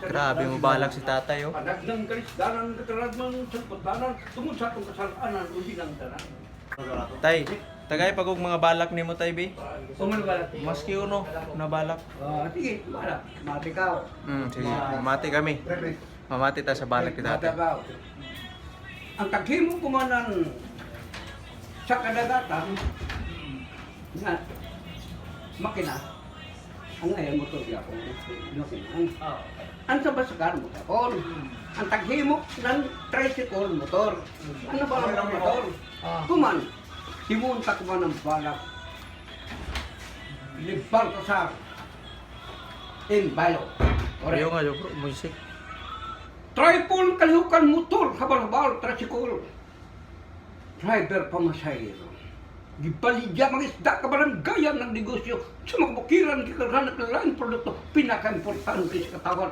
Grabe mo balak si tatay, oh. Anak ng karisdanan, kataragman, sagpatanan, tungod sa atong kasalanan, undi ng tanan. Tay, tagay pag og mga balak nimo tay bi. Suman ba? Maski uno na balak. Sige, balak. Mati ka. Sige, mamati kami. Mamati ta sa balak ni tatay. Ang taghimo kumanan sa kadagatan na makina ang ngayon motor di ako ang sa basakar mo tapon ang taghimo ng tricycle motor ano ba ang motor kuman himunta kuman ang balak libang ko sa Bailo Ayo nga yo bro, music. triple kalukan motor habal-habal tricycle driver pamasahero gibaligya mga isda ka barang gaya ng negosyo sa mga bukiran kikarhanak na lain produkto pinaka-importante sa katawan